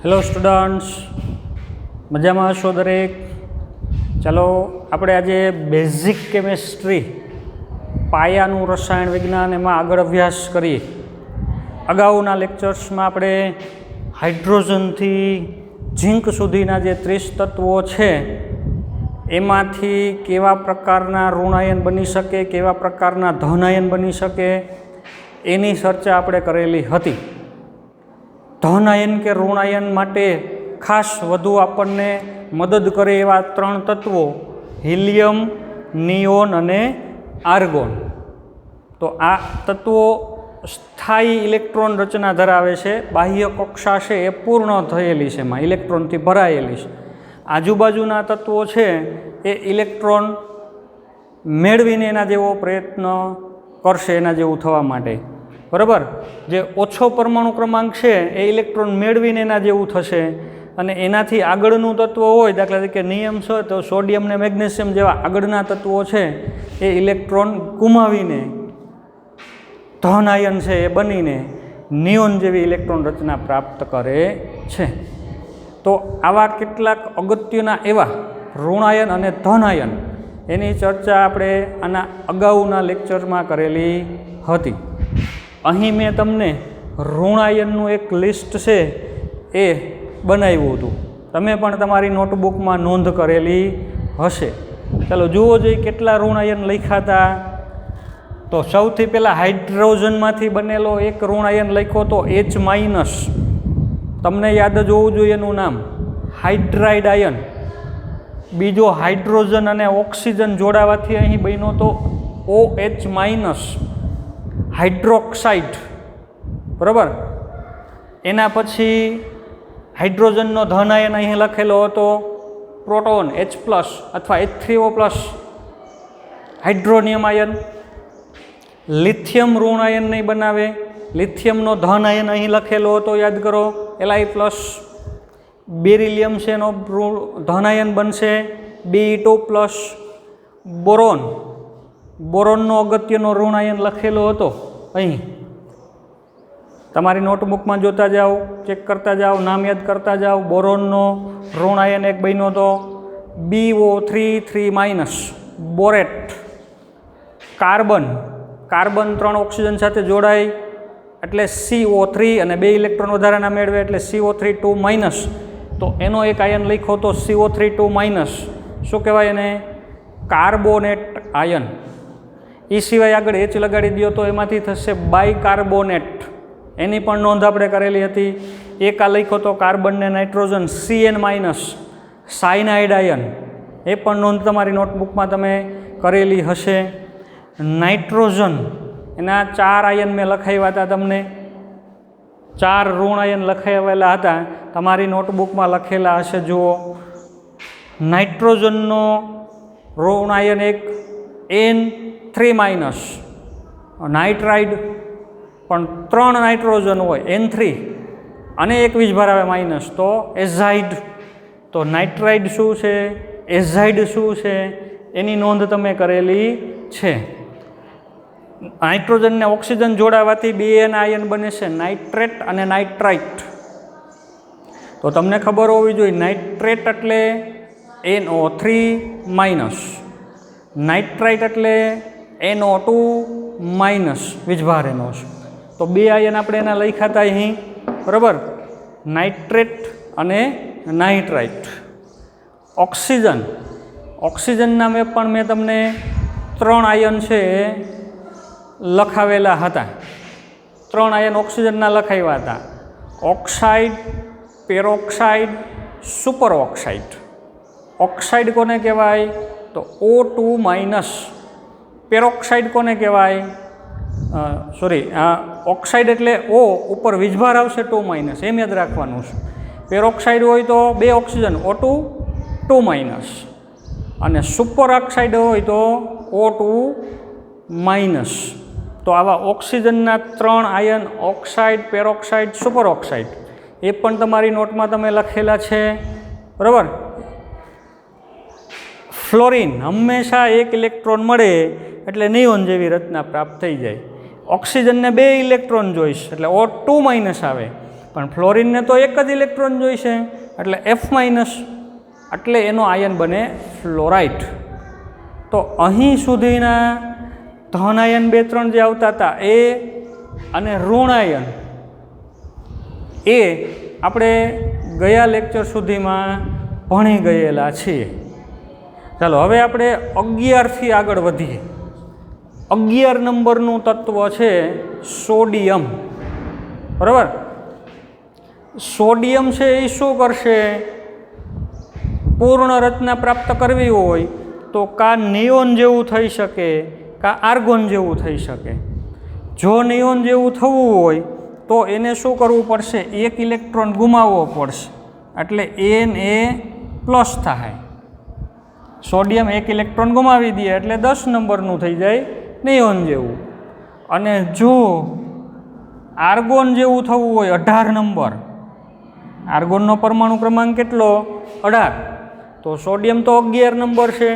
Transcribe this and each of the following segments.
Hello students, મજામાં હશો દરેક? ચાલો આપણે આજે બેઝિક કેમેસ્ટ્રી, પાયાનું રસાયણ વિજ્ઞાન એમાં આગળ અભ્યાસ કરીએ. અગાઉના લેક્ચર્સમાં આપણે હાઇડ્રોજનથી ઝીંક સુધીના જે 30 તત્વો છે એમાંથી કેવા પ્રકારના ઋણાયન બની શકે, કેવા પ્રકારના ધનાયન બની શકે એની ચર્ચા આપણે કરેલી હતી. ધનાયન કે ઋણાયન માટે ખાસ વધુ આપણને મદદ કરે એવા 3 તત્વો હિલિયમ, નિયોન અને આર્ગોન. તો આ તત્વો સ્થાયી ઇલેક્ટ્રોન રચના ધરાવે છે. બાહ્ય કક્ષા છે એ પૂર્ણ થયેલી છે, એમાં ઇલેક્ટ્રોનથી ભરાયેલી છે. આજુબાજુના તત્વો છે એ ઇલેક્ટ્રોન મેળવીને એના જેવો પ્રયત્ન કરશે, એના જેવું થવા માટે. બરાબર? જે ઓછો પરમાણુ ક્રમાંક છે એ ઇલેક્ટ્રોન મેળવીને એના જેવું થશે, અને એનાથી આગળનું તત્વ હોય, દાખલા તરીકે નિયમ છે તો સોડિયમ ને મેગ્નેશિયમ જેવા આગળના તત્વો છે એ ઇલેક્ટ્રોન ગુમાવીને ધનાયન છે એ બનીને નિયોન જેવી ઇલેક્ટ્રોન રચના પ્રાપ્ત કરે છે. તો આવા કેટલાક અગત્યના એવા ઋણાયન અને ધનાયન એની ચર્ચા આપણે આના અગાઉના લેક્ચરમાં કરેલી હતી. અહીં મેં તમને ઋણાયનનું એક લિસ્ટ છે એ બનાવ્યું હતું. તમે પણ તમારી નોટબુકમાં નોંધ કરેલી હશે. ચાલો જુઓ જોઈએ કેટલા ઋણાયન લખ્યા હતા. તો સૌથી પહેલાં હાઇડ્રોજનમાંથી બનેલો એક ઋણાયન લખ્યો તો H-. તમને યાદ જ હોવું જોઈએ એનું નામ, હાઇડ્રાઇડ આયન. બીજો હાઇડ્રોજન અને ઓક્સિજન જોડાવાથી અહીં બન્યો તો OH-, હાઇડ્રોક્સાઇડ. બરાબર? એના પછી હાઇડ્રોજનનો ધનાયન અહીં લખેલો હતો પ્રોટોન H+ અથવા H3O+, હાઇડ્રોનિયમ આયન. લિથિયમ ઋણાયન નહીં બનાવે. લિથિયમનો ધનાયન અહીં લખેલો હતો, યાદ કરો, Li+. બેરિલિયમ છે એનો ધનાયન બનશે Be2+. બોરોનનો અગત્યનો ઋણાયન લખેલો હતો અહીં. તમારી નોટબુકમાં જોતા જાઓ, ચેક કરતા જાઓ, નામ યાદ કરતા જાઓ. બોરોનનો ઋણાયન એક બન્યો હતો BO3, બોરેટ. કાર્બન 3 ઓક્સિજન સાથે જોડાય એટલે CO3 અને 2 ઇલેક્ટ્રોન વધારાના મેળવે એટલે CO3 તો એનો એક આયન લખ્યો તો CO3 શું કહેવાય એને? Carbonate ion. એ સિવાય આગળ H લગાડી દો તો એમાંથી થશે બાયકાર્બોનેટ. એની પણ નોંધ આપણે કરેલી હતી. એક આ લખ્યો તો કાર્બન ને નાઇટ્રોજન CN-, સાયનાઇડ આયન. એ પણ નોંધ તમારી નોટબુકમાં તમે કરેલી હશે. નાઇટ્રોજન એના 4 આયન મેં લખાવ્યા હતા તમને. 4 ઋણાયન લખાવેલા હતા, તમારી નોટબુકમાં લખેલા હશે. જુઓ, નાઇટ્રોજનનો ઋણાયન એક N3-, નાઇટ્રાઇડ. પણ 3 નાઇટ્રોજન હોય N3 અને એક વીજભાર આવે માઇનસ તો એઝાઇડ. તો નાઇટ્રાઇડ શું છે, એઝાઇડ શું છે એની નોંધ તમે કરેલી છે. નાઇટ્રોજન ને ઓક્સિજન જોડાવાથી 2 આયન બને છે નાઇટ્રેટ અને નાઇટ્રાઇટ. તો તમને ખબર હોવી જોઈએ, નાઇટ્રેટ એટલે NO3-, નાઇટ્રાઇટ એટલે NO2-, વીજભાર એનો છે. તો 2 આયન આપણે એના લખ્યા હતા અહીં. બરાબર? નાઇટ્રેટ અને નાઇટ્રાઇટ. ઓક્સિજનના પણ મેં તમને 3 આયન છે લખાવેલા હતા. 3 આયન ઓક્સિજનના લખાવ્યા હતા. Oxide, peroxide, super oxide. Oxide કોને કહેવાય? તો O2-. પેરોક્સાઇડ કોને કહેવાય? ઓક્સાઇડ એટલે O ઉપર વીજભાર આવશે 2-, એમ યાદ રાખવાનું છે. પેરોક્સાઇડ હોય તો 2 ઓક્સિજન O2-, અને સુપર ઓક્સાઇડ હોય તો O2-. તો આવા ઓક્સિજનના 3 ion oxide, peroxide, superoxide એ પણ તમારી નોટમાં તમે લખેલા છે. બરાબર? ફ્લોરિન હંમેશા 1 ઇલેક્ટ્રોન મળે એટલે નિયોન જેવી રચના પ્રાપ્ત થઈ જાય. ઓક્સિજનને 2 ઇલેક્ટ્રોન જોઈશ એટલે O2- આવે. પણ ફ્લોરિનને તો એક જ ઇલેક્ટ્રોન જોઈશે એટલે F માઇનસ, એટલે એનો આયન બને ફ્લોરાઇટ. તો અહીં સુધીના ધન આયન 2 3 જે આવતા હતા એ અને ઋણ આયન એ આપણે ગયા લેક્ચર સુધીમાં ભણી ગયેલા છીએ. ચાલો હવે આપણે 11થી આગળ વધીએ. 11 નંબરનું તત્વ છે સોડિયમ. બરાબર, સોડિયમ છે એ શું કરશે? પૂર્ણ રચના પ્રાપ્ત કરવી હોય તો કા નિયોન જેવું થઈ શકે કા આર્ગોન જેવું થઈ શકે. જો નિયોન જેવું થવું હોય તો એને શું કરવું પડશે? એક ઇલેક્ટ્રોન ગુમાવવો પડશે, એટલે Na+ થાય. સોડિયમ એક ઇલેક્ટ્રોન ગુમાવી દે એટલે 10 નંબરનું થઈ જાય નિયોન જેવું. અને જો આર્ગોન જેવું થવું હોય 18 નંબર, આર્ગોનનો પરમાણુ ક્રમાંક કેટલો? 18. તો સોડિયમ તો 11 નંબર છે.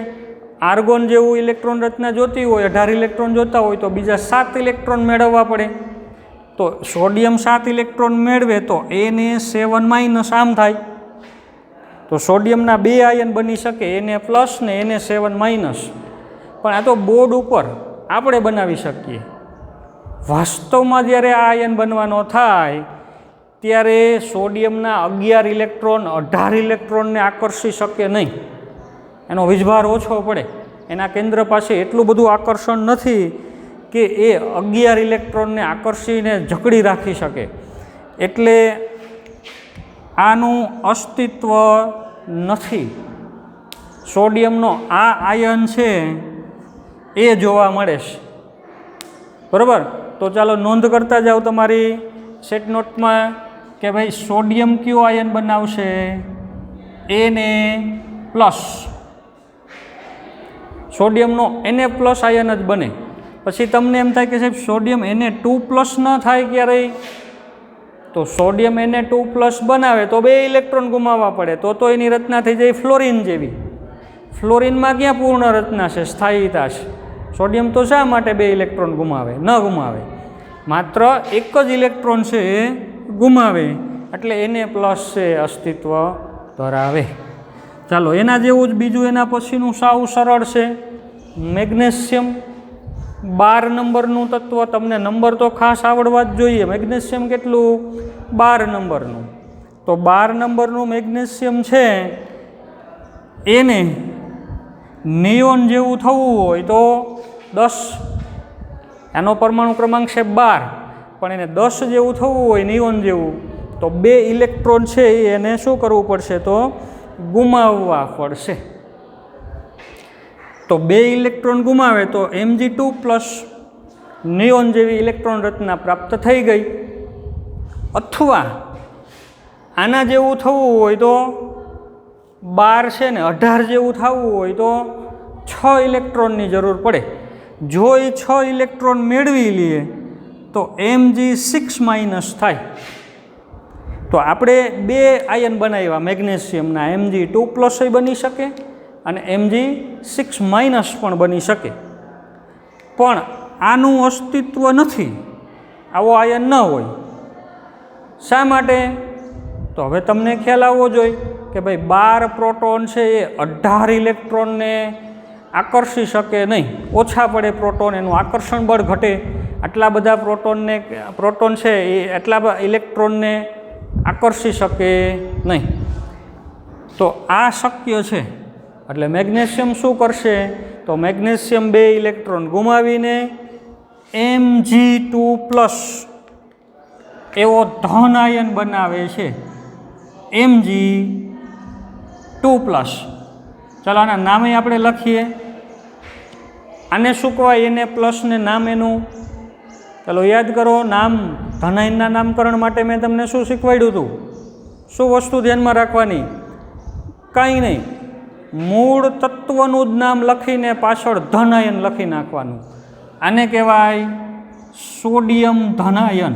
આર્ગોન જેવું ઇલેક્ટ્રોન રચના જોતી હોય, 18 ઇલેક્ટ્રોન જોતા હોય તો બીજા 7 ઇલેક્ટ્રોન મેળવવા પડે. તો સોડિયમ 7 ઇલેક્ટ્રોન મેળવે તો Na7- આમ થાય. તો સોડિયમના 2 આયન બની શકે, Na+ ને Na7-. પણ આ તો બોર્ડ ઉપર આપણે બનાવી શકીએ. વાસ્તવમાં જ્યારે આ આયન બનવાનો થાય ત્યારે સોડિયમના 11 ઇલેક્ટ્રોન 18 ઇલેક્ટ્રોનને આકર્ષી શકે નહીં. એનો વીજભાર ઓછો પડે, એના કેન્દ્ર પાસે એટલું બધું આકર્ષણ નથી કે એ 11 ઇલેક્ટ્રોનને આકર્ષીને જકડી રાખી શકે. એટલે આનું અસ્તિત્વ નથી. સોડિયમનો આ આયન છે એ જોવા મળે છે. બરાબર, તો ચાલો નોંધ કરતા જાઓ તમારી સેટ નોટમાં કે ભાઈ સોડિયમ કયું આયન બનાવશે? Na+. સોડિયમનો Na+ આયન જ બને. પછી તમને એમ થાય કે સાહેબ સોડિયમ Na2+ ન થાય ક્યારેય? તો સોડિયમ Na2+ બનાવે તો 2 ઇલેક્ટ્રોન ગુમાવવા પડે, તો એની રચના થઈ જાય ફ્લોરિન જેવી. ફ્લોરિનમાં ક્યાં પૂર્ણ રચના છે, સ્થાયીતા છે? સોડિયમ તો શા માટે 2 ઇલેક્ટ્રોન ગુમાવે? ન ગુમાવે, માત્ર એક જ ઇલેક્ટ્રોન છે એ ગુમાવે, એટલે Na+ છે અસ્તિત્વ ધરાવે. ચાલો એના જેવું જ બીજું એના પછીનું સાવ સરળ છે મેગ્નેશિયમ. 12 નંબરનું તત્વ. તમને નંબર તો ખાસ આવડવા જ જોઈએ. મેગ્નેશિયમ કેટલું? 12 નંબરનું. તો 12 નંબરનું મેગ્નેશિયમ છે એને નિયોન જેવું થવું હોય તો 10, એનો પરમાણુ ક્રમાંક છે 12, પણ એને 10 જેવું થવું હોય નિયોન જેવું તો 2 ઇલેક્ટ્રોન છે એને શું કરવું પડશે? તો ગુમાવવા પડશે. તો 2 ઇલેક્ટ્રોન ગુમાવે તો Mg2+ નિયોન જેવી ઇલેક્ટ્રોન રચના પ્રાપ્ત થઈ ગઈ. અથવા આના જેવું થવું હોય તો 12 છે ને 18 જેવું થવું હોય તો 6 ઇલેક્ટ્રોનની જરૂર પડે. જો એ 6 ઇલેક્ટ્રોન મેળવી લઈએ તો Mg6- થાય. તો આપણે 2 આયન બનાવ્યા મેગ્નેશિયમના, Mg2+ બની શકે અને Mg6- પણ બની શકે. પણ આનું અસ્તિત્વ નથી, આવો આયન ન હોય. શા માટે? તો હવે તમને ખ્યાલ આવવો જોઈએ કે ભાઈ 12 પ્રોટોન છે એ 18 ઇલેક્ટ્રોનને આકર્ષી શકે નહીં, ઓછા પડે પ્રોટોન, એનું આકર્ષણ બળ ઘટે. આટલા બધા પ્રોટોન છે એ એટલા ઇલેક્ટ્રોનને આકર્ષી શકે નહીં. તો આ શક્ય છે. એટલે મેગ્નેશિયમ શું કરશે? તો મેગ્નેશિયમ 2 ઇલેક્ટ્રોન ગુમાવીને Mg2+ એવો ધન આયન બનાવે છે, Mg2+. ચાલો આના નામે આપણે લખીએ. આને શું કહેવાય? Na+ ને નામ એનું ચાલો યાદ કરો. નામ ધનાયનના નામકરણ માટે મેં તમને શું શીખવાડ્યું હતું? શું વસ્તુ ધ્યાનમાં રાખવાની? કાંઈ નહીં, મૂળ તત્વનું જ નામ લખીને પાછળ ધનાયન લખી નાખવાનું. આને કહેવાય સોડિયમ ધનાયન.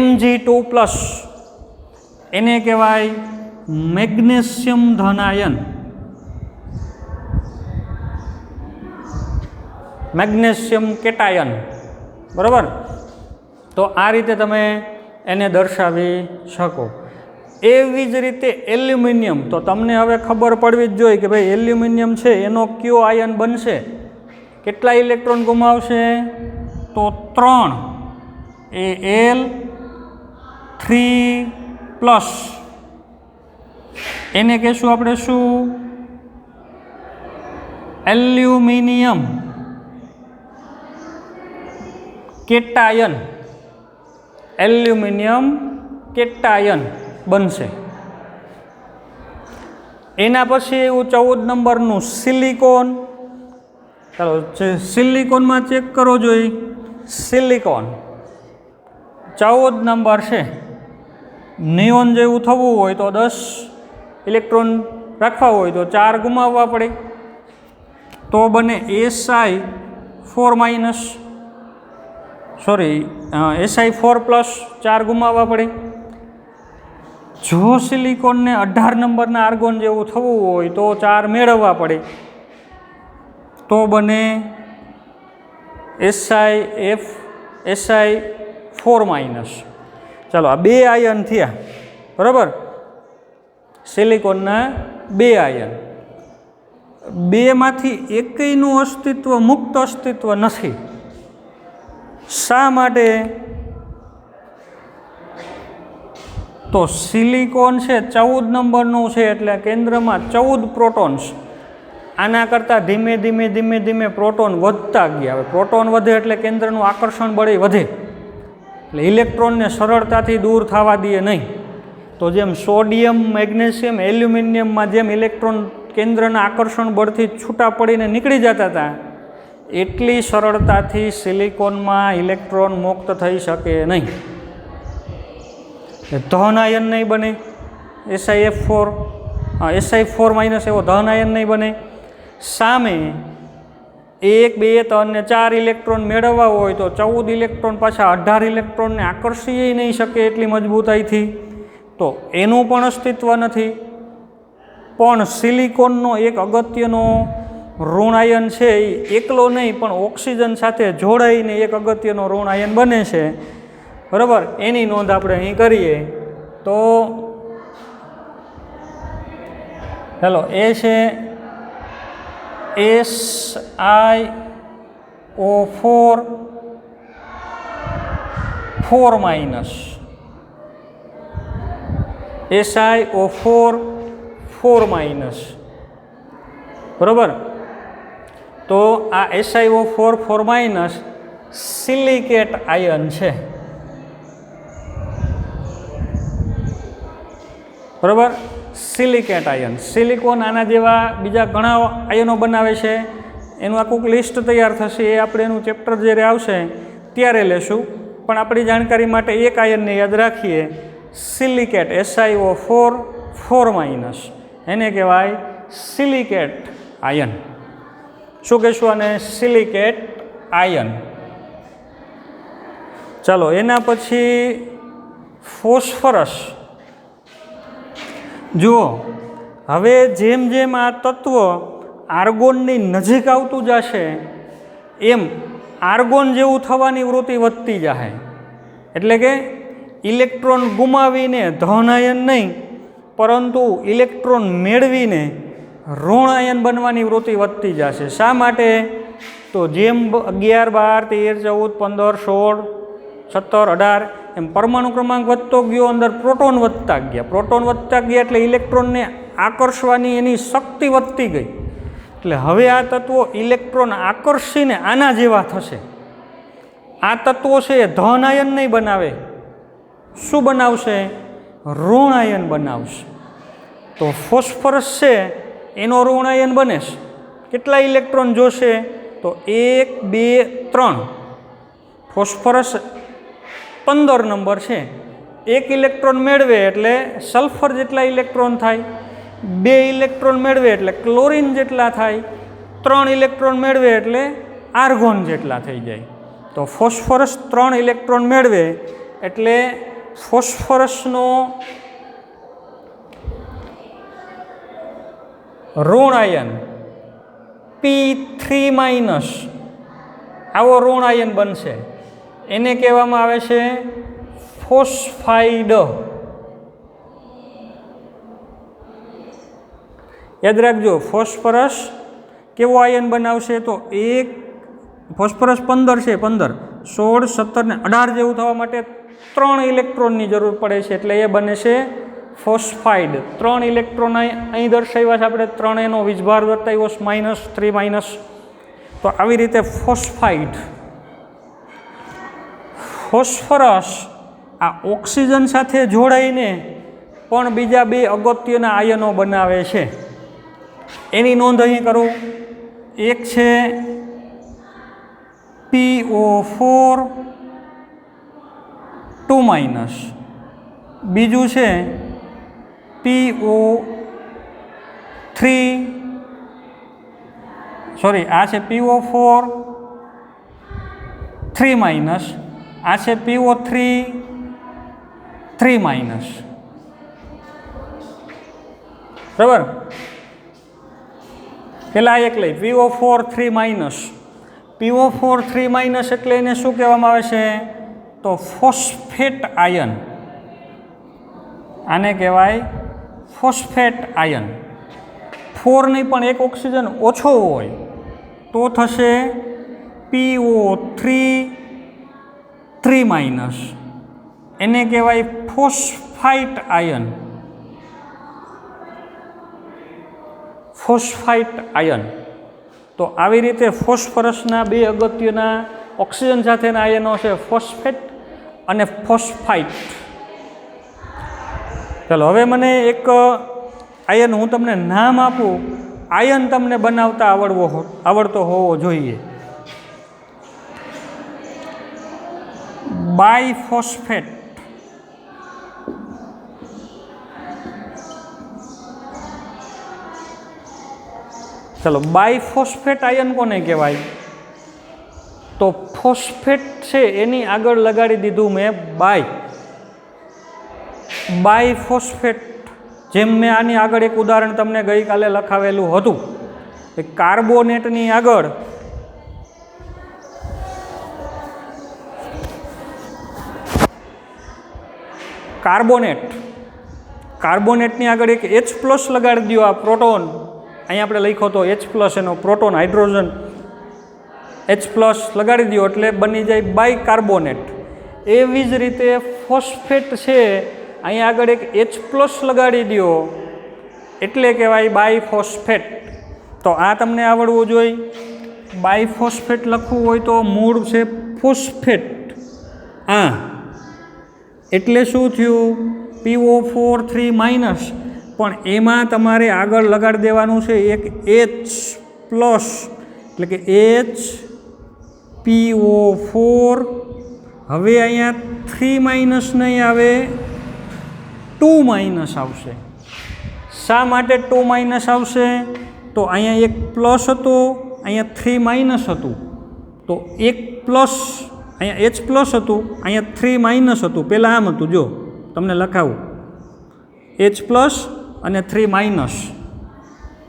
Mg2+ એને કહેવાય મેગ્નેશિયમ ધનાયન. મેગ્નેશિયમ કેટાયન, બરાબર. તો આ રીતે તમે એને દર્શાવી શકો. એવી જ રીતે એલ્યુમિનિયમ, તો તમને હવે ખબર પડવી જ જોઈએ કે ભાઈ એલ્યુમિનિયમ છે એનો કયો આયન બનશે, કેટલા ઇલેક્ટ્રોન ગુમાવશે, તો 3 Al3+, એને કહેશું આપણે શું, એલ્યુમિનિયમ કેટાયન, એલ્યુમિનિયમ કેટાયન બનશે. એના પછી એવું 14 નંબરનું સિલિકોન. ચાલો સિલિકોનમાં ચેક કરો જોઈએ. સિલિકોન 14 નંબર છે. નિયોન જેવું થવું હોય તો 10 ઇલેક્ટ્રોન રાખવા હોય તો 4 ગુમાવવા પડે, તો બને Si4-, Si4+, 4 ગુમાવવા પડે. જો સિલિકોનને 18 નંબરના આર્ગોન જેવું થવું હોય તો 4 મેળવવા પડે, તો બને Si4-. ચાલો આ 2 આયન થયા, બરાબર. સિલિકોનના 2 આયન, 2માંથી એકયનું અસ્તિત્વ, મુક્ત અસ્તિત્વ નથી. શા માટે, તો સિલિકોન છે 14 નંબરનું છે એટલે કેન્દ્રમાં 14 પ્રોટોન્સ. આના કરતાં ધીમે ધીમે ધીમે ધીમે પ્રોટોન વધતા ગયા. હવે પ્રોટોન વધે એટલે કેન્દ્રનું આકર્ષણ બળ વધે, એટલે ઇલેક્ટ્રોનને સરળતાથી દૂર થવા દે નહીં. તો જેમ સોડિયમ, મેગ્નેશિયમ, એલ્યુમિનિયમમાં જેમ ઇલેક્ટ્રોન કેન્દ્રના આકર્ષણ બળથી છૂટા પડીને નીકળી જતા હતા, એટલી સરળતાથી સિલિકોનમાં ઇલેક્ટ્રોન મુક્ત થઈ શકે નહીં. ધન આયન નહીં બને, Si4- એવો ધન આયન નહીં બને. સામે 1, 2, 3 ને 4 ઇલેક્ટ્રોન મેળવવા હોય તો 14 ઇલેક્ટ્રોન પાછા 18 ઇલેક્ટ્રોનને આકર્ષી નહીં શકે એટલી મજબૂતાઈથી, તો એનું પણ અસ્તિત્વ નથી. પણ સિલિકોનનો એક અગત્યનો ઋણ આયન છે એ એકલો નહીં પણ ઓક્સિજન સાથે જોડાઈને એક અગત્યનો ઋણ આયન બને છે, બરાબર. એની નોંધ આપણે અહીં કરીએ તો ચાલો એ છે SiO4 4-, SiO4 4-, બરાબર. તો આ SiO4 4- સિલિકેટ આયન છે, બરાબર. Silicate ion. સિલિકોન આના જેવા બીજા ઘણા આયનો બનાવે છે, એનું આખું લિસ્ટ તૈયાર થશે, એ આપણે એનું ચેપ્ટર જ્યારે આવશે ત્યારે લેશું. પણ આપણી જાણકારી માટે એક આયનને યાદ રાખીએ, સિલિકેટ, SiO4 4-, એને કહેવાય સિલિકેટ આયન. શું કહેશું આને, સિલિકેટ આયન. ચાલો એના પછી ફોસ્ફરસ. જુઓ, હવે જેમ જેમ આ તત્વ આર્ગોનની નજીક આવતું જશે એમ આર્ગોન જેવું થવાની વૃત્તિ વધતી જશે. એટલે કે ઇલેક્ટ્રોન ગુમાવીને ધન આયન નહીં પરંતુ ઇલેક્ટ્રોન મેળવીને ઋણ આયન બનવાની વૃત્તિ વધતી જશે. શા માટે, તો જેમ 11, 12, 13, 14, 15, 16, 17, 18 એમ પરમાણુ ક્રમાંક વધતો ગયો, અંદર પ્રોટોન વધતા ગયા. પ્રોટોન વધતા ગયા એટલે ઇલેક્ટ્રોનને આકર્ષવાની એની શક્તિ વધતી ગઈ. એટલે હવે આ તત્વો ઇલેક્ટ્રોન આકર્ષીને આના જેવા થશે. આ તત્વો છે એ ધન આયન નહીં બનાવે, શું બનાવશે, ઋણ આયન બનાવશે. તો ફોસ્ફરસ છે એનો ઋણ આયન બને છે. કેટલા ઇલેક્ટ્રોન જોશે, તો 1, 2, 3. ફોસ્ફરસ 15 નંબર છે. 1 ઇલેક્ટ્રોન મેળવે એટલે સલ્ફર જેટલા ઇલેક્ટ્રોન થાય, 2 ઇલેક્ટ્રોન મેળવે એટલે ક્લોરિન જેટલા થાય, 3 ઇલેક્ટ્રોન મેળવે એટલે આર્ગોન જેટલા થઈ જાય. તો ફોસ્ફરસ 3 ઇલેક્ટ્રોન મેળવે એટલે ફોસ્ફરસનો ઋણ આયન P3- આવો ઋણ આયન બનશે એને કહેવામાં આવે છે ફોસ્ફાઇડ. યાદ રાખજો, ફોસ્ફરસ કેવો આયન બનાવશે તો એક ફોસ્ફરસ 15 છે, 15, 16, 17 ને 18 જેવું થવા માટે 3 ઇલેક્ટ્રોનની જરૂર પડે છે, એટલે એ બને છે ફોસ્ફાઇડ. 3 ઇલેક્ટ્રોન અહીં દર્શાવ્યા છે આપણે, 3 એનો વીજભાર દર્શાવ્યો -3 - તો આવી રીતે ફોસ્ફાઇડ. ફોસ્ફરસ આ ઓક્સિજન સાથે જોડાઈને પણ બીજા 2 અગત્યના આયનો બનાવે છે. એની નોંધ અહીં કરું. એક છે PO4 2-, બીજું છે PO3, સોરી આ છે PO4 3-, આ છે PO3 3-. બરાબર. પેલા એક લઈ PO4 3-. PO4 3- એટલે એને શું કહેવામાં આવે છે તો ફોસ્ફેટ આયન. આને કહેવાય ફોસ્ફેટ આયન. 4 ની પણ એક ઓક્સિજન ઓછો હોય તો થશે PO3 3-. એને કહેવાય ફોસ્ફાઇટ આયન. ફોસ્ફાઇટ આયન. તો આવી રીતે ફોસ્ફરસના 2 અગત્યના ઓક્સિજન સાથેના આયનો છે ફોસ્ફેટ અને ફોસ્ફાઇટ. ચાલો હવે મને એક આયન હું તમને નામ આપું, આયન તમને બનાવતા આવડતો હોવો જોઈએ. બાયફોસ્ફેટ. ચલો, બાયફોસ્ફેટ આયન કોને કહેવાય તો ફોસ્ફેટ છે એની આગળ લગાડી દીધું મેં બાયફોસ્ફેટ. જેમ મેં આની આગળ એક ઉદાહરણ તમને ગઈકાલે લખાવેલું હતું કે કાર્બોનેટની આગળ કાર્બોનેટની આગળ એક H+ લગાડી દો. આ પ્રોટોન અહીંયા આપણે લખ્યો તો H+, એનો પ્રોટોન હાઇડ્રોજન H+ લગાડી દો એટલે બની જાય બાયકાર્બોનેટ. એવી જ રીતે ફોસ્ફેટ છે, અહીંયા આગળ એક H+ લગાડી દો એટલે કહેવાય બાયફોસ્ફેટ. તો આ તમને આવડવું જોઈએ. બાયફોસ્ફેટ લખવું હોય તો મૂળ છે ફોસ્ફેટ. એટલે શું થયું PO4 3-, પણ એમાં તમારે આગળ લગાડી દેવાનું છે એક H+, એટલે કે HPO4. હવે અહીંયા 3- નહીં આવે, 2- આવશે. શા માટે 2- આવશે તો અહીંયા એક પ્લસ હતો, અહીંયા 3- હતું. તો એક પ્લસ અહીંયા H+ હતું, અહીંયા 3- હતું. પહેલાં આમ હતું, જો તમને લખાવું H+ અને 3-.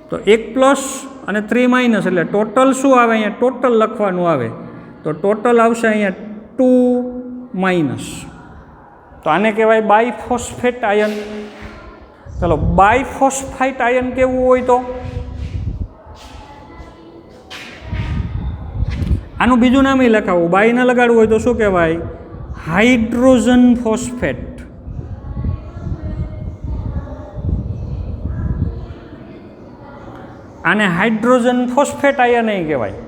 તો 1+ અને 3- એટલે ટોટલ શું આવે, અહીંયા ટોટલ લખવાનું આવે. તો ટોટલ આવશે અહીંયા 2-. તો આને કહેવાય બાયફોસ્ફેટ આયન. ચલો, બાયફોસ્ફાઇટ આયન કેવું હોય તો આનું બીજું નામ એ લખાવું. બાય ના લગાડવું હોય તો શું કહેવાય હાઇડ્રોજન ફોસ્ફેટ. આને હાઇડ્રોજન ફોસ્ફેટ આયન નહીં કહેવાય,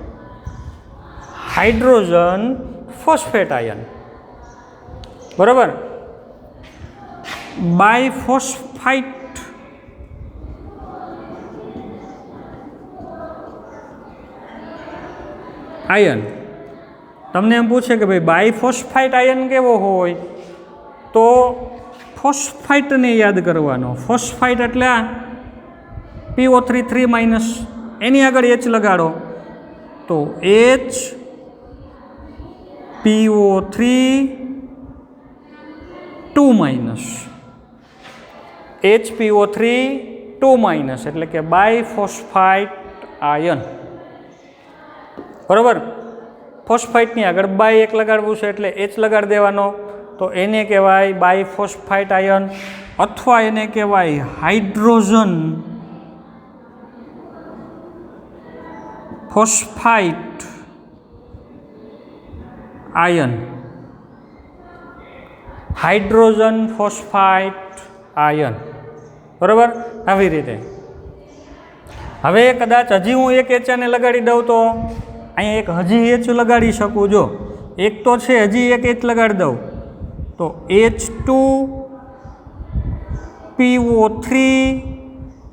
હાઇડ્રોજન ફોસ્ફેટ આયન. બરાબર. બાયફોસ્ફાઇટ આયન તમને એમ પૂછે કે ભાઈ બાયફોસ્ફાઇટ આયન કેવો હોય તો ફોસ્ફાઇટને યાદ કરવાનો. ફોસ્ફાઇટ એટલે આ PO3 3-, એની આગળ H લગાડો તો HPO3 2-. HPO3 2- એટલે કે બાયફોસ્ફાઇટ આયન. બરાબર. ફોસ્ફાઇટની આગળ બાય એક લગાડવું છે એટલે H લગાડી દેવાનો, તો એને કહેવાય બાયફોસ્ફાઇટ આયન, અથવા એને કહેવાય હાઇડ્રોજન ફોસ્ફાઇટ આયન. હાઇડ્રોજન ફોસ્ફાઇટ આયન, બરાબર. આવી રીતે હવે કદાચ હજી હું એક H ને લગાડી દઉં તો અહીંયા એક હજી H લગાડી શકું. જો એક તો છે, હજી એક H લગાડી દઉં તો H2PO3.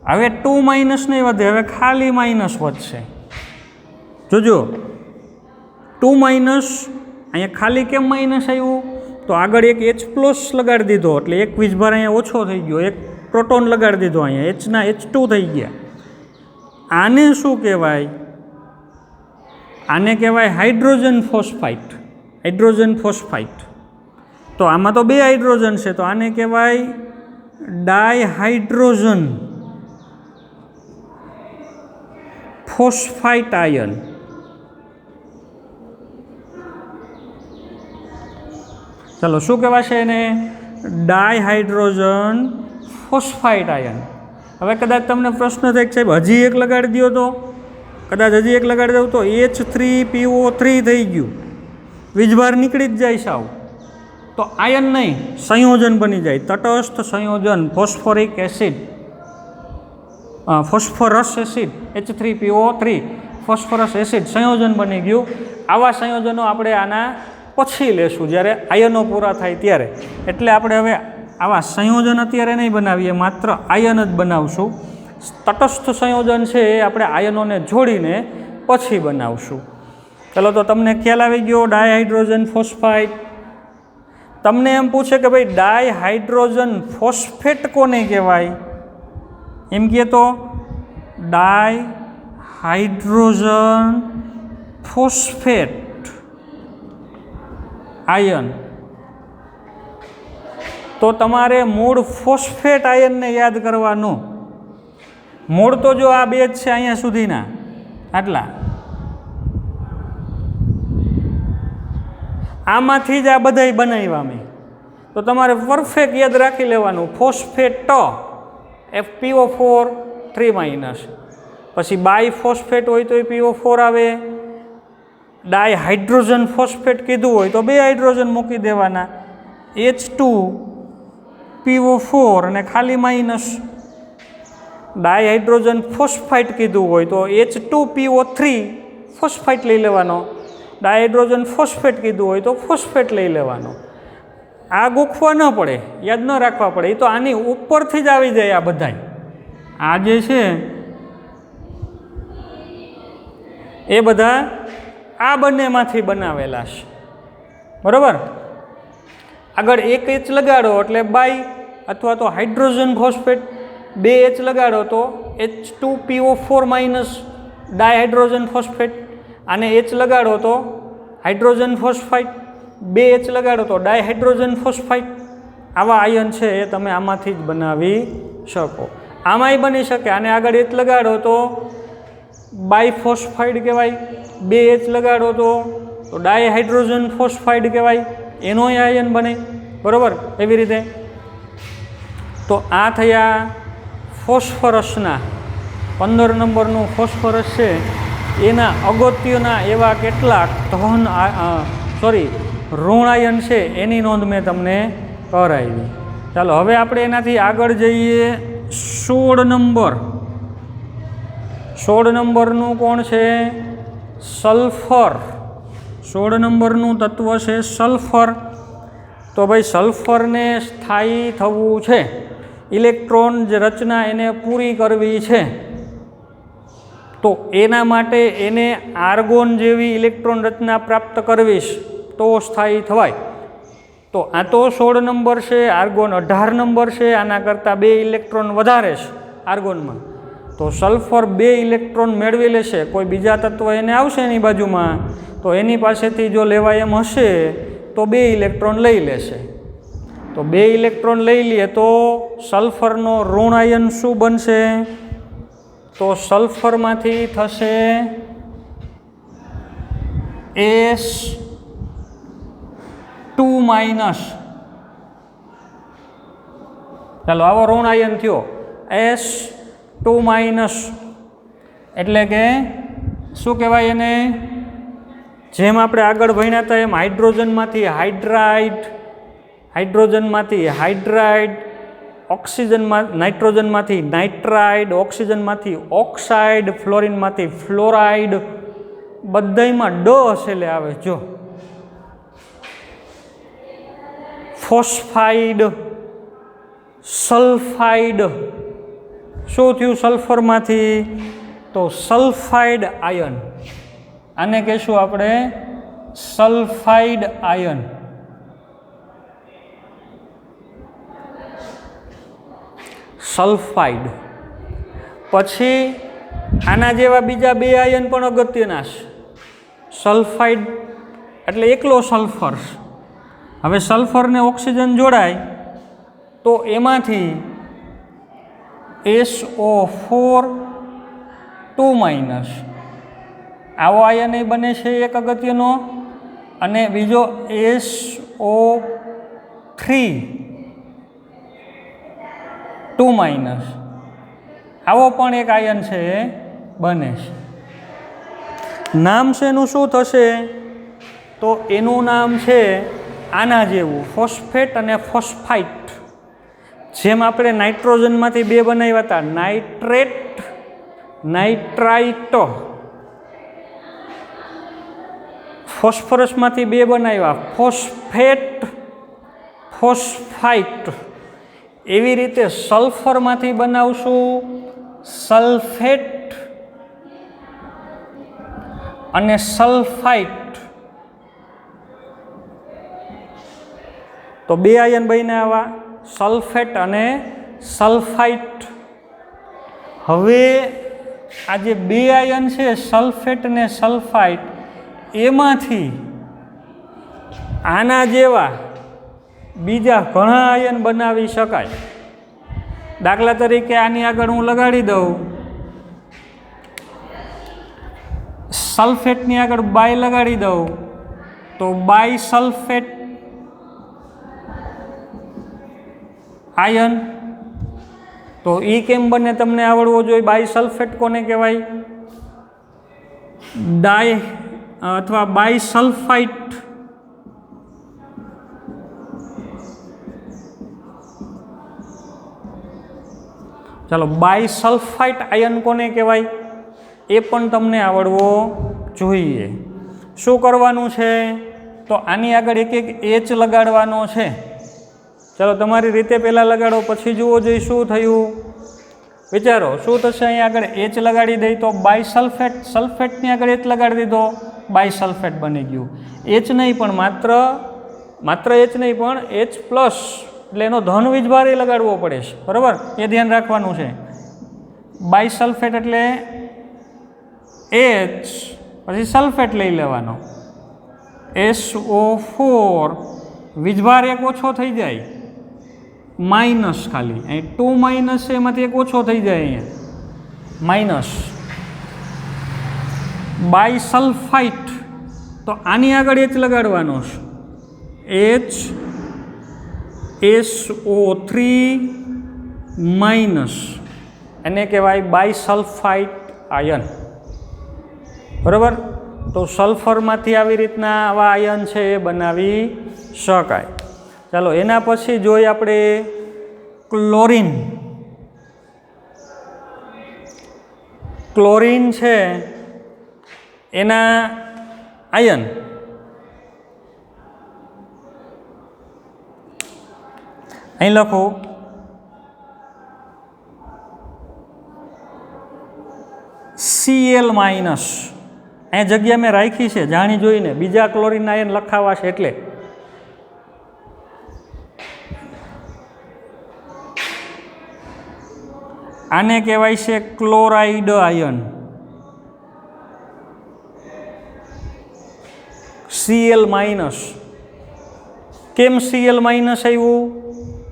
હવે 2 માઇનસ નહીં વધે, હવે ખાલી માઇનસ વધશે. જોજો 2 માઇનસ, અહીંયા ખાલી કેમ માઇનસ આવ્યું? તો આગળ એક H પ્લસ લગાડી દીધો એટલે એક વીજભાર અહીંયા ઓછો થઈ ગયો, એક પ્રોટોન લગાડી દીધો અહીંયા, H ના H2 થઈ ગયા. આને શું કહેવાય? આને કહેવાય હાઇડ્રોજન ફોસ્ફાઇટ. હાઇડ્રોજન ફોસ્ફાઇટ. તો આમાં તો 2 હાઇડ્રોજન છે, તો આને કહેવાય ડાયહાઇડ્રોજન ફોસ્ફાઇટ આયન. ચલો શું કહેવાશે એને? Dihydrogen phosphite ion. હવે કદાચ તમને પ્રશ્ન થાય કે સાહેબ હજી એક લગાડી દો, તો કદાચ હજી એક લગાડી દઉં તો H3PO3 થઈ ગયું, વીજભાર નીકળી જ જાય સાવ. તો આયન નહીં, સંયોજન બની જાય, તટસ્થ સંયોજન phosphoric acid, phosphorus acid, H3PO3 phosphorus acid સંયોજન બની ગયું. આવા સંયોજનો આપણે આના પછી લેશું જ્યારે આયનો પૂરા થાય ત્યારે. એટલે આપણે હવે આવા સંયોજન અત્યારે નહીં બનાવીએ, માત્ર આયન જ બનાવશું. તટસ્થ સંયોજન છે એ આપણે આયનોને જોડીને પછી બનાવશું. ચલો તો તમને ખ્યાલ આવી ગયો ડાયહાઇડ્રોજન ફોસ્ફાઇટ. તમને એમ પૂછે કે ભાઈ ડાયહાઇડ્રોજન ફોસ્ફેટ કોને કહેવાય? એમ કહે તો ડાયહાઇડ્રોજન ફોસ્ફેટ આયન. તો તમારે મૂળ ફોસ્ફેટ આયનને યાદ કરવાનું. મૂળ તો જો આ બે જ છે અહીંયા સુધીના, આટલા. આમાંથી જ આ બધાય બનાવ્યા મેં. તો તમારે પરફેક્ટ યાદ રાખી લેવાનું. Phosphate FPO4 3-. પછી બાયફોસ્ફેટ હોય તો એ PO4 આવે. ડાયહાઇડ્રોજન ફોસ્ફેટ કીધું હોય તો 2 હાઇડ્રોજન મૂકી દેવાના, H2PO4 અને ખાલી માઇનસ. ડાયહાઇડ્રોજન ફોસ્ફાઇટ કીધું હોય તો H2PO3 ફોસ્ફાઇટ લઈ લેવાનો. ડાયહાઇડ્રોજન ફોસ્ફેટ કીધું હોય તો ફોસ્ફેટ લઈ લેવાનો. આ ગોખવા ન પડે, યાદ ન રાખવા પડે, એ તો આની ઉપરથી જ આવી જાય. આ બધાય આ જે છે એ બધા આ બંનેમાંથી બનાવેલા છે, બરાબર. આગળ એક H લગાડો એટલે બાય અથવા તો હાઇડ્રોજન ફોસ્ફેટ, 2 H લગાડો તો H2PO4- ડાયહાઇડ્રોજન ફોસ્ફેટ. આને H લગાડો તો હાઇડ્રોજન ફોસ્ફાઇટ, 2 H લગાડો તો ડાયહાઇડ્રોજન ફોસ્ફાઇટ. આવા આયન છે એ તમે આમાંથી જ બનાવી શકો. આમાંય બની શકે. આને આગળ H લગાડો તો બાયફોસ્ફાઇડ કહેવાય, 2 H લગાડો તો ડાયહાઇડ્રોજન ફોસ્ફાઇડ કહેવાય, એનોય આયન બને, બરાબર. એવી રીતે તો આ થયા ફોસ્ફરસના 15 નંબરનું ફોસ્ફરસ છે એના અગત્યના એવા કેટલાક ઋણ આયન છે એની નોંધ મેં તમને કરાવી. ચાલો હવે આપણે એનાથી આગળ જઈએ. 16 નંબર. 16 નંબરનું કોણ છે? સલ્ફર. 16 નંબરનું તત્વ છે સલ્ફર. તો ભાઈ સલ્ફરને સ્થાયી થવું છે, ઇલેક્ટ્રોન જે રચના એને પૂરી કરવી છે, તો એના માટે એને આર્ગોન જેવી ઇલેક્ટ્રોન રચના પ્રાપ્ત કરવી તો સ્થાયી થવાય. તો આ તો 16 નંબર છે. આર્ગોન 18 નંબર છે. આના કરતાં 2 ઇલેક્ટ્રોન વધારે છે આર્ગોનમાં. તો સલ્ફર 2 ઇલેક્ટ્રોન મેળવી લેશે. કોઈ બીજા તત્વ એને આવશે એની બાજુમાં તો એની પાસેથી જો લેવાય એમ હશે તો 2 ઇલેક્ટ્રોન લઈ લેશે. તો 2 ઇલેક્ટ્રોન લઈ લઈએ તો સલ્ફરનો ઋણ આયન શું બનશે? તો સલ્ફરમાંથી થશે S2-, ચાલો આવો ઋણ આયન થયો S2-, એટલે કે શું કહેવાય એને? જેમ આપણે આગળ ભણ્યા હતા એમ હાઇડ્રોજનમાંથી હાઇડ્રાઇડ, ઓક્સિજનમાં નાઇટ્રોજનમાંથી નાઇટ્રાઇડ, ઓક્સિજનમાંથી ઓક્સાઇડ, ફ્લોરિનમાંથી ફ્લોરાઇડ, બધાયમાં ડ હશેલે આવે. જો ફોસ્ફાઇડ, સલ્ફાઇડ, શું થયું સલ્ફરમાંથી? તો સલ્ફાઇડ આયન. આને કહેશું આપણે સલ્ફાઇડ આયન. સલ્ફાઇડ. પછી આના જેવા બીજા બે આયન પણ અગત્યના છે. સલ્ફાઇડ એટલે એકલો સલ્ફર. હવે સલ્ફરને ઓક્સિજન જોડાય તો એમાંથી SO4-, આવો આયન બને છે એક અગત્યનો. અને બીજો SO3-, આવો પણ એક આયન છે એ બને છે. નામ છે એનું શું થશે? તો એનું નામ છે આના જેવું ફોસ્ફેટ અને ફોસ્ફાઇટ. જેમ આપણે નાઇટ્રોજનમાંથી બે બનાવ્યા હતા નાઇટ્રેટ, નાઇટ્રાઇટ. ફોસ્ફરસમાંથી બે બનાવ્યા ફોસ્ફેટ, ફોસ્ફાઇટ. એવી રીતે સલ્ફરમાંથી બનાવશું સલ્ફેટ અને સલ્ફાઇટ. તો બે આયન બન્યા આવા સલ્ફેટ અને સલ્ફાઇટ. હવે આ જે બે આયન છે સલ્ફેટ અને સલ્ફાઇટ, એમાંથી આના જેવા બીજા ઘણા આયન બનાવી શકાય. દાખલા તરીકે આની આગળ હું લગાડી દઉં સલ્ફેટની આગળ બાય લગાડી દઉં તો બાય સલ્ફેટ આયન. તો એ કેમ બને તમને આવડવો જોઈએ. બાય સલ્ફેટ કોને કહેવાય? ડાય અથવા બાય સલ્ફાઇટ. ચાલો બાય સલ્ફાઇટ આયન કોને કહેવાય એ પણ તમને આવડવો જોઈએ. શું કરવાનું છે? તો આની આગળ એક એક એચ લગાડવાનો છે. ચાલો તમારી રીતે પહેલાં લગાડો, પછી જુઓ જોઈએ શું થયું. વિચારો શું થશે. અહીં આગળ એચ લગાડી દઈ તો બાય સલ્ફેટ, સલ્ફેટની આગળ એચ લગાડી દીધો બાય સલ્ફેટ બની ગયું. એચ નહીં પણ માત્ર એચ નહીં પણ એચ પ્લસ, એટલે એનો ધન વીજભાર લગાડવો પડે છે. બરાબર, એ ધ્યાન રાખવાનું છે. બાય સલ્ફેટ એટલે એચ પછી સલ્ફેટ લઈ લેવાનો SO4, વીજભાર એક ઓછો થઈ જાય માઇનસ, ખાલી અહીં 2- છે એમાંથી એક ઓછો થઈ જાય અહીંયા માઇનસ. બાય સલ્ફાઇટ તો આની આગળ એચ લગાડવાનો છે SO3-, એને કહેવાય બાય સલ્ફાઇટ આયન. બરાબર. તો સલ્ફરમાંથી આવી રીતના આવા આયન છે એ બનાવી શકાય. ચાલો એના પછી જોઈએ આપણે ક્લોરિન. ક્લોરિન છે એના આયન અહીં લખો Cl-. અહીં જગ્યા મેં રાખી છે જાણી જોઈને, બીજા ક્લોરિન આયન લખાવા છે એટલે. આને કહેવાય છે ક્લોરાઇડ આયન. Cl-. કેમ Cl- આવ્યું?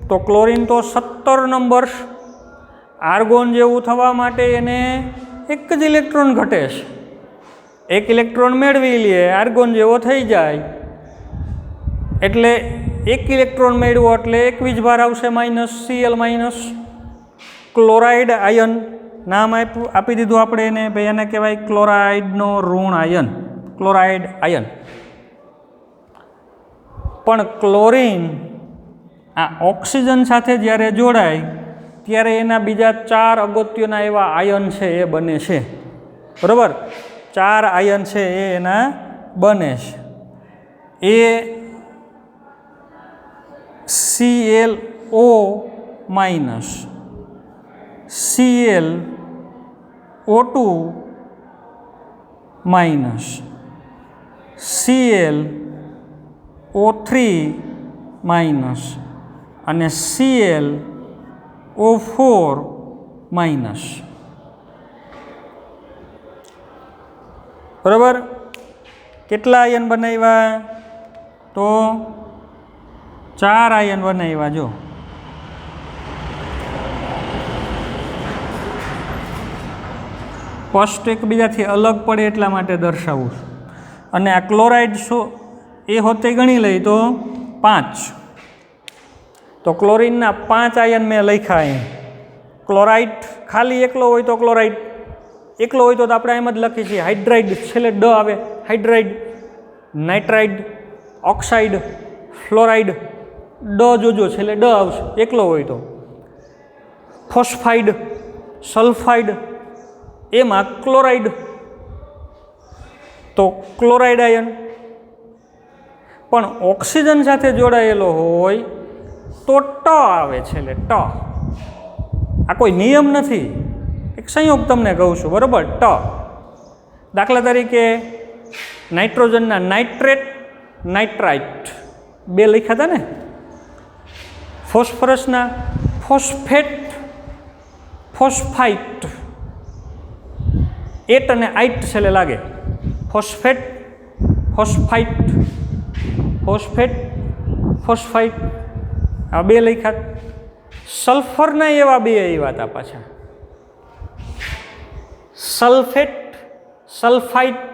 તો ક્લોરિન તો 17 નંબર, આર્ગોન જેવું થવા માટે એને એક જ ઇલેક્ટ્રોન ઘટે છે. એક ઇલેક્ટ્રોન મેળવી લે, આર્ગોન જેવો થઈ જાય, એટલે એક ઇલેક્ટ્રોન મેળવ્યો એટલે એક વીજભાર આવશે માઇનસ, Cl માઇનસ. ક્લોરાઇડ આયન નામ આપી દીધું આપણે એને, ભાઈ એને કહેવાય ક્લોરાઇડનો ઋણ આયન, ક્લોરાઇડ આયન. પણ ક્લોરીન આ ઓક્સિજન સાથે જ્યારે જોડાય ત્યારે એના બીજા 4 અગત્યના એવા આયન છે એ બને છે, બરાબર. 4 આયન છે એ એના બને છે. એ ClO minus, ClO2 minus, ClO3 minus અને ClO4 માઇનસ, બરાબર. કેટલા આયન બનાવ્યા? તો 4 આયન બનાવ્યા. જો સ્પષ્ટ એકબીજાથી અલગ પડે એટલા માટે દર્શાવું છું. અને આ ક્લોરાઇડ શું એ હોતે ગણી લઈ તો 5. તો ક્લોરીનના 5 આયન મેં લખ્યા અહીં. ક્લોરાઇડ ખાલી એકલો હોય તો ક્લોરાઇડ એકલો હોય તો આપણે એમ જ લખીએ છીએ હાઇડ્રાઇડ, છેલ્લે ડ આવે, હાઇડ્રાઇડ, નાઇટ્રાઇડ, ઓક્સાઇડ, ફ્લોરાઇડ, ડ જોજો છેલ્લે ડ આવશે એકલો હોય તો. ફોસ્ફાઇડ, સલ્ફાઇડ, એમાં ક્લોરાઇડ, તો ક્લોરાઇડ આયન. પણ ઓક્સિજન સાથે જોડાયેલો હોય તો ટ આવે છેલ્લે, ટ. આ કોઈ નિયમ નથી, એક સંયોગ તમને કહું છું, બરાબર. ટ. દાખલા તરીકે નાઇટ્રોજનના નાઇટ્રેટ, નાઇટ્રાઇટ 2 લખ્યા હતા ને. ફોસ્ફરસના ફોસ્ફેટ, ફોસ્ફાઇટ, એટ અને આઇટ છેલ્લે લાગે. ફોસ્ફેટ, ફોસ્ફાઇટ, ફોસ્ફેટ, ફોસ્ફાઇટ, આ 2 લખ્યા. સલ્ફરના એવા 2 આવ્યા હતા પાછા, સલ્ફેટ, સલ્ફાઇટ,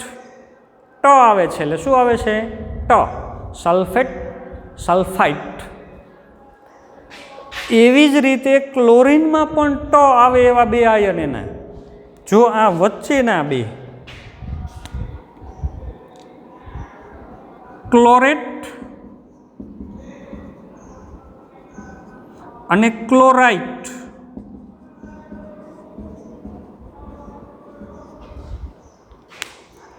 ટ આવે છે એટલે શું આવે છે? ટ. સલ્ફેટ, સલ્ફાઇટ. એવી જ રીતે ક્લોરીનમાં પણ ટ આવે એવા 2 આયન એના. જો આ વચ્ચેના 2 ક્લોરેટ અને ક્લોરાઇટ,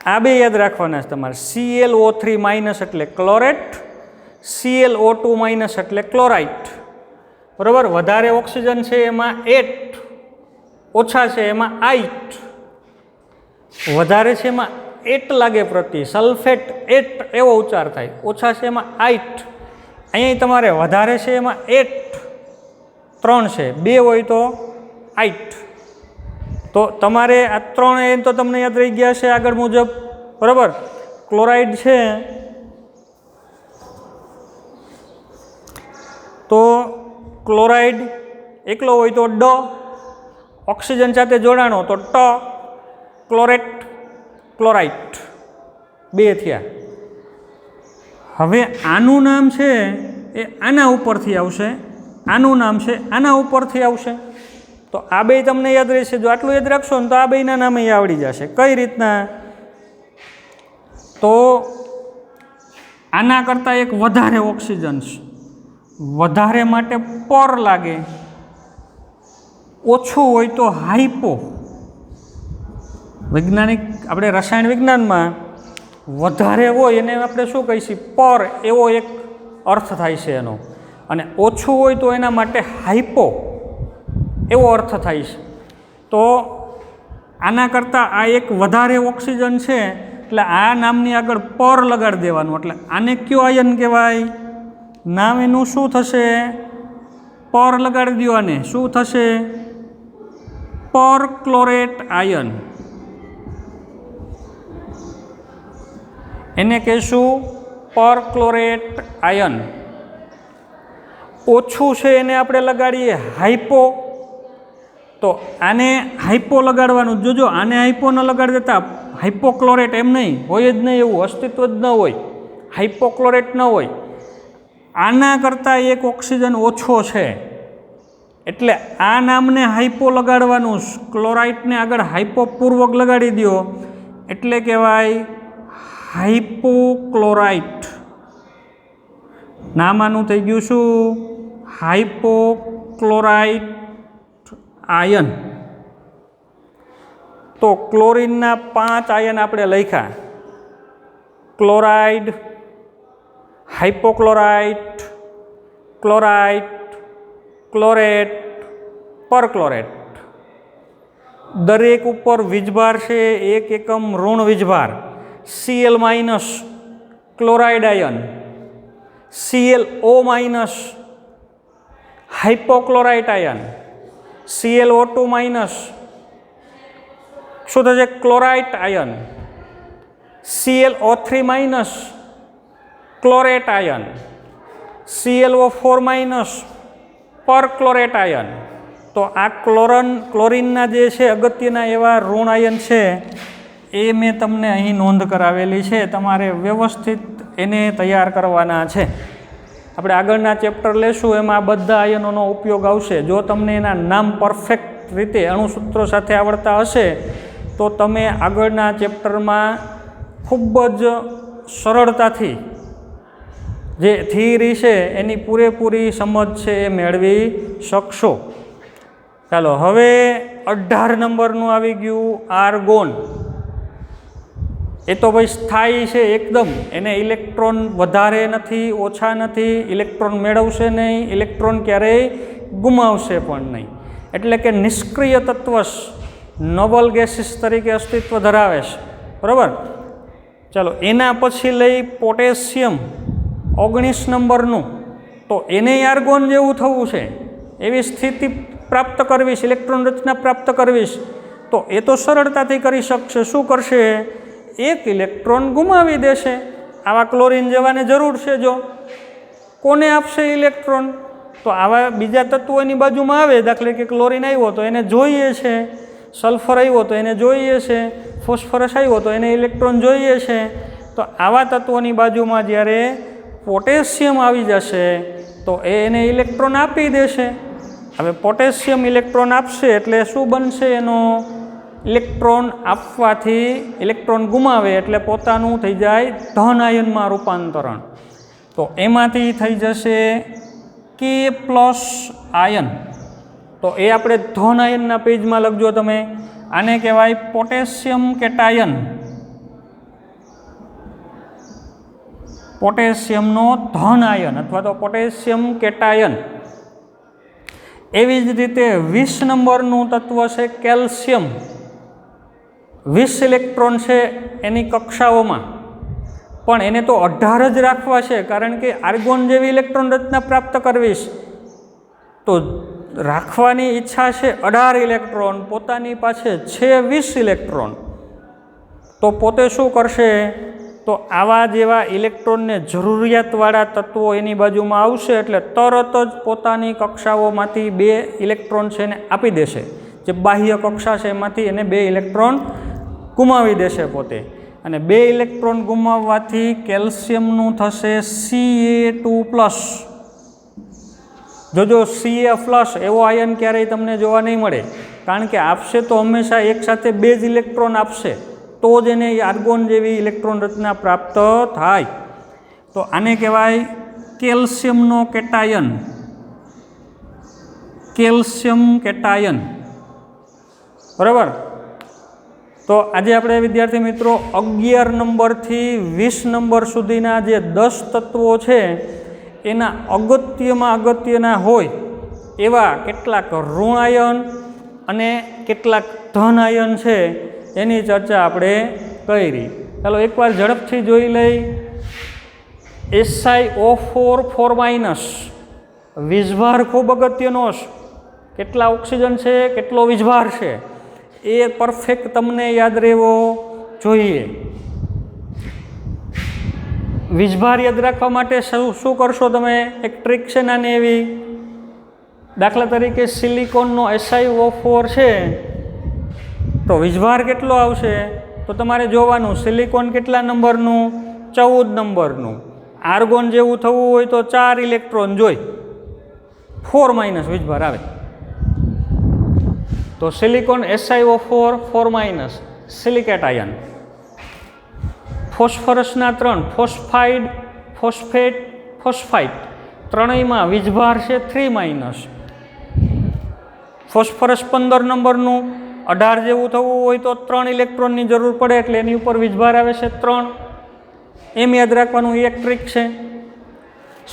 આ 2 યાદ રાખવાના છે તમારે. ClO3 માઇનસ એટલે ક્લોરેટ, ClO2 માઇનસ એટલે ક્લોરાઇટ, બરાબર. વધારે ઓક્સિજન છે એમાં એટ, ઓછા છે એમાં આઇટ. વધારે છે એમાં એટ લાગે પ્રતિ, સલ્ફેટ એટ એવો ઉચ્ચાર થાય. ઓછા છે એમાં આઇટ. અહીંયા તમારે વધારે છે એમાં એટ 3 છે, 2 હોય તો આઇટ. તો તમારે આ 3 એ તો તમને યાદ રહી ગયા છે આગળ મુજબ, બરાબર. ક્લોરાઇડ છે તો ક્લોરાઇડ એકલો હોય તો ડ, ઓક્સિજન સાથે જોડાણો તો ટ, ક્લોરેટ, ક્લોરાઇટ 2 થયા. હવે આનું નામ છે એ આના ઉપરથી આવશે, આનું નામ છે આના ઉપરથી આવશે. તો આ 2 તમને યાદ રહેશે. જો આટલું યાદ રાખશો ને તો આ 2ના નામે આવડી જશે. કઈ રીતના? તો આના કરતાં એક વધારે ઓક્સિજન, વધારે માટે પર લાગે, ઓછું હોય તો હાઇપો. વૈજ્ઞાનિક આપણે રસાયણ વિજ્ઞાનમાં વધારે હોય એને આપણે શું કહીશું? પર, એવો એક અર્થ થાય છે એનો. અને ઓછું હોય તો એના માટે હાઇપો એવો અર્થ થાય છે. તો આના કરતાં આ એક વધારે ઓક્સિજન છે એટલે આ નામની આગળ પર લગાડી દેવાનું. એટલે આને કયો આયન કહેવાય? નામ એનું શું થશે? પર લગાડી દો. આને શું થશે? પર ક્લોરેટ આયન. એને કહેશું પર ક્લોરેટ આયન. ઓછું છે એને આપણે લગાડીએ હાઇપો. તો આને હાઇપો લગાડવાનું. જોજો, આને હાઇપો ન લગાડી દેતા હાઇપોક્લોરેટ એમ નહીં, હોય જ નહીં, એવું અસ્તિત્વ જ ન હોય, હાઇપોક્લોરેટ ન હોય. આના કરતાં એક ઓક્સિજન ઓછો છે એટલે આ નામને હાઇપો લગાડવાનું, ક્લોરાઇડને આગળ હાઇપોપૂર્વક લગાડી દો એટલે કહેવાય હાઇપોક્લોરાઇટ. નામ આનું થઈ ગયું શું? હાઇપોક્લોરાઇટ આયન. તો ક્લોરીનના 5 આયન આપણે લખ્યા: ક્લોરાઇડ, હાઇપોક્લોરાઇટ, ક્લોરાઇટ, ક્લોરેટ, પરક્લોરેટ. દરેક ઉપર વીજભાર છે 1 એકમ ઋણ વીજભાર. Cl minus chloride ion, ClO minus hypochlorite ion, ClO2 minus શું થશે? Chlorite ion, ClO3 minus chlorate ion, ClO4 minus perchlorate ion. તો આ ક્લોરીનના જે છે અગત્યના એવા ઋણ આયન છે એ મેં તમને અહીં નોંધ કરાવેલી છે. તમારે વ્યવસ્થિત એને તૈયાર કરવાના છે. આપણે આગળના ચેપ્ટર લેશું એમાં બધા આયનોનો ઉપયોગ આવશે. જો તમને એના નામ પરફેક્ટ રીતે અણુસૂત્રો સાથે આવડતા હશે તો તમે આગળના ચેપ્ટરમાં ખૂબ જ સરળતાથી જે થિયરી છે એની પૂરેપૂરી સમજ છે એ મેળવી શકશો. ચાલો, હવે 18 નંબરનું આવી ગયું આર્ગોન. એ તો ભાઈ સ્થાયી છે એકદમ, એને ઇલેક્ટ્રોન વધારે નથી, ઓછા નથી, ઇલેક્ટ્રોન મેળવશે નહીં, ઇલેક્ટ્રોન ક્યારેય ગુમાવશે પણ નહીં. એટલે કે નિષ્ક્રિય તત્વ, નોબલ ગેસીસ તરીકે અસ્તિત્વ ધરાવે છે. બરાબર. ચાલો, એના પછી લઈ પોટેશિયમ 19 નંબરનું. તો એને આર્ગોન જેવું થવું છે, એવી સ્થિતિ પ્રાપ્ત કરવીશ, ઇલેક્ટ્રોન રચના પ્રાપ્ત કરવીશ તો એ તો સરળતાથી કરી શકશે. શું કરશે? 1 ઇલેક્ટ્રોન ગુમાવી દેશે. આવા ક્લોરીન જેવાને જરૂર છે. જો કોને આપશે ઇલેક્ટ્રોન? તો આવા બીજા તત્વો એની બાજુમાં આવે. દાખલા કે ક્લોરીન આવ્યો તો એને જોઈએ છે, સલ્ફર આવ્યો તો એને જોઈએ છે, ફોસ્ફરસ આવ્યો તો એને ઇલેક્ટ્રોન જોઈએ છે. તો આવા તત્વોની બાજુમાં જ્યારે પોટેશિયમ આવી જશે તો એને ઇલેક્ટ્રોન આપી દેશે. હવે પોટેશિયમ ઇલેક્ટ્રોન આપશે એટલે શું બનશે? એનો ઇલેક્ટ્રોન આપવાથી ઇલેક્ટ્રોન ગુમાવે એટલે પોતાનું થઈ જાય ધન આયનમાં રૂપાંતરણ. તો એમાંથી થઈ જશે K+ આયન. તો એ આપણે ધન આયનના પેજમાં લખજો તમે. આને કહેવાય પોટેશિયમ કેટાયન. પોટેશિયમનો ધન આયન અથવા તો પોટેશિયમ કેટાયન. એવી જ રીતે 20 નંબરનું તત્વ છે કેલ્શિયમ. 20 ઇલેક્ટ્રોન છે એની કક્ષાઓમાં, પણ એને તો 18 જ રાખવા છે કારણ કે આર્ગોન જેવી ઇલેક્ટ્રોન રચના પ્રાપ્ત કરવીશ તો રાખવાની ઈચ્છા છે 18 ઇલેક્ટ્રોન, પોતાની પાસે છે 20 ઇલેક્ટ્રોન. તો પોતે શું કરશે? તો આવા જેવા ઇલેક્ટ્રોનને જરૂરિયાતવાળા તત્વો એની બાજુમાં આવશે એટલે તરત જ પોતાની કક્ષાઓમાંથી 2 ઇલેક્ટ્રોન છે એને આપી દેશે. જે બાહ્ય કક્ષા છે એમાંથી એને 2 ઇલેક્ટ્રોન ગુમાવી દેશે પોતે. અને 2 ઇલેક્ટ્રોન ગુમાવવાથી કેલ્શિયમનું થશે Ca2+. જોજો Ca+ એવો આયન ક્યારેય તમને જોવા નહીં મળે, કારણ કે આપશે તો હંમેશા એકસાથે 2 જ ઇલેક્ટ્રોન આપશે તો જ એને આર્ગોન જેવી ઇલેક્ટ્રોન રચના પ્રાપ્ત થાય. તો આને કહેવાય કેલ્શિયમનો કેટાયન. Calcium cation. બરાબર. તો આજે આપણે વિદ્યાર્થી મિત્રો 11 નંબરથી 20 નંબર સુધીના જે 10 તત્વો છે એના અગત્યના હોય એવા કેટલાક ઋણ આયન અને કેટલાક ધન આયન છે એની ચર્ચા આપણે કરી. ચાલો એકવાર ઝડપથી જોઈ લઈ. SiO4 વીજભાર ખૂબ અગત્યનો છે. કેટલા ઓક્સિજન છે, કેટલો વીજભાર છે એ પરફેક્ટ તમને યાદ રહેવો જોઈએ. વીજભાર યાદ રાખવા માટે શું કરશો તમે? એક ટ્રીક છે નાની એવી. દાખલા તરીકે સિલિકોનનો SiO4 છે તો વીજભાર કેટલો આવશે? તો તમારે જોવાનું સિલિકોન કેટલા નંબરનું, 14 નંબરનું. આર્ગોન જેવું થવું હોય તો 4 ઇલેક્ટ્રોન જોઈ 4- વીજભાર આવે. તો સિલિકોન SiO4 4- સિલિકેટ આયન. ફોસ્ફરસના 3 ફોસ્ફાઇડ, ફોસ્ફેટ, ફોસ્ફાઇટ ત્રણેયમાં વીજભાર છે 3-. ફોસ્ફરસ 15 નંબરનું 18 જેવું થવું હોય તો 3 ઇલેક્ટ્રોનની જરૂર પડે એટલે એની ઉપર વીજભાર આવે છે 3. એમ યાદ રાખવાનું, એક ટ્રીક છે.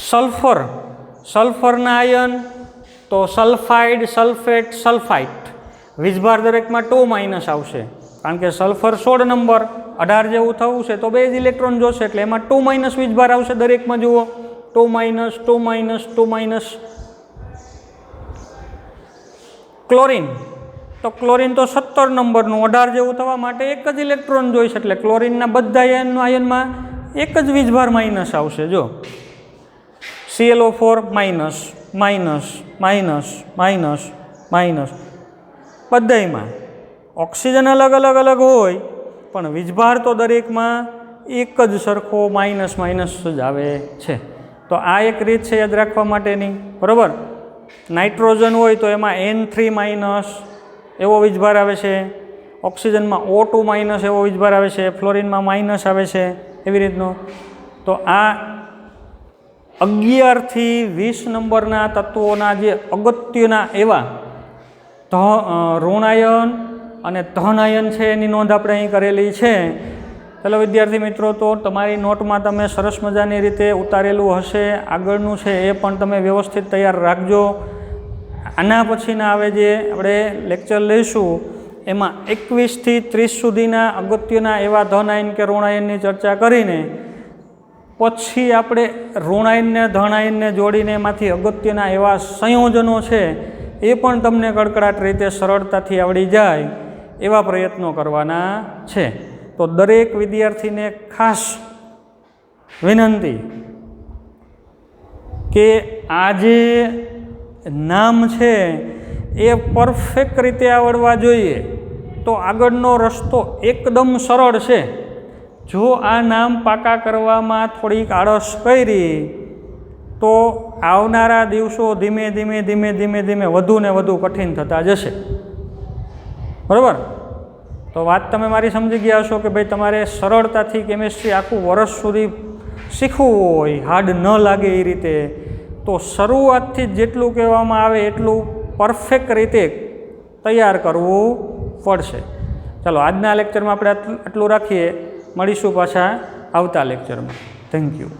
સલ્ફર, સલ્ફરના આયન તો સલ્ફાઇડ, સલ્ફેટ, સલ્ફાઇટ વીજભાર દરેકમાં 2- આવશે, કારણ કે સલ્ફર 16 નંબર 18 જેવું થવું છે તો 2 જ ઇલેક્ટ્રોન જોશે એટલે એમાં 2- વીજભાર આવશે દરેકમાં. જુઓ 2-, 2-, 2-. ક્લોરિન, તો ક્લોરિન તો 17 નંબરનું 18 જેવું થવા માટે એક જ ઇલેક્ટ્રોન જોઈશે એટલે ક્લોરિનના બધા આયનમાં એક જ વીજભાર માઇનસ આવશે. જો ClO4 માઇનસ બધાયમાં. ઓક્સિજન અલગ હોય પણ વીજભાર તો દરેકમાં એક જ સરખો માઇનસ જ આવે છે. તો આ એક રીત છે યાદ રાખવા માટેની, બરાબર. નાઇટ્રોજન હોય તો એમાં N3- એવો વીજભાર આવે છે, ઓક્સિજનમાં O2- એવો વીજભાર આવે છે, ફ્લોરિનમાં માઇનસ આવે છે, એવી રીતનો. તો આ 11 થી 20 નંબરના તત્વોના જે અગત્યના એવા ઋણાયન અને ધનાયન છે એની નોંધ આપણે અહીં કરેલી છે. ચાલો વિદ્યાર્થી મિત્રો, તો તમારી નોટમાં તમે સરસ મજાની રીતે ઉતારેલું હશે. આગળનું છે એ પણ તમે વ્યવસ્થિત તૈયાર રાખજો. આના પછીના આવે જે આપણે લેક્ચર લઈશું એમાં 21 થી 30 સુધીના અગત્યના એવા ધનાયન કે ઋણાયનની ચર્ચા કરીને પછી આપણે ઋણાયનને ધનાયનને જોડીને એમાંથી અગત્યના એવા સંયોજનો છે એ પણ તમને કડકડાટ રીતે સરળતાથી આવડી જાય એવા પ્રયત્નો કરવાના છે. તો દરેક વિદ્યાર્થીને ખાસ વિનંતી કે આ જે નામ છે એ પરફેક્ટ રીતે આવડવા જોઈએ, તો આગળનો રસ્તો એકદમ સરળ છે. જો આ નામ પાકા કરવામાં થોડીક આળસ કરી તો આવનારા દિવસો ધીમે ધીમે વધુ ને વધુ કઠિન થતા જશે, બરાબર. તો વાત તમે મારી સમજી ગયા હશો કે ભાઈ તમારે સરળતાથી કેમિસ્ટ્રી આખું વર્ષ સુધી શીખવું હોય, હાર્ડ ન લાગે એ રીતે, તો શરૂઆતથી જ જેટલું કહેવામાં આવે એટલું પરફેક્ટ રીતે તૈયાર કરવું પડશે. ચાલો આજના લેક્ચરમાં આપણે આટલું રાખીએ, મળીશું પાછા આવતા લેક્ચરમાં. Thank you.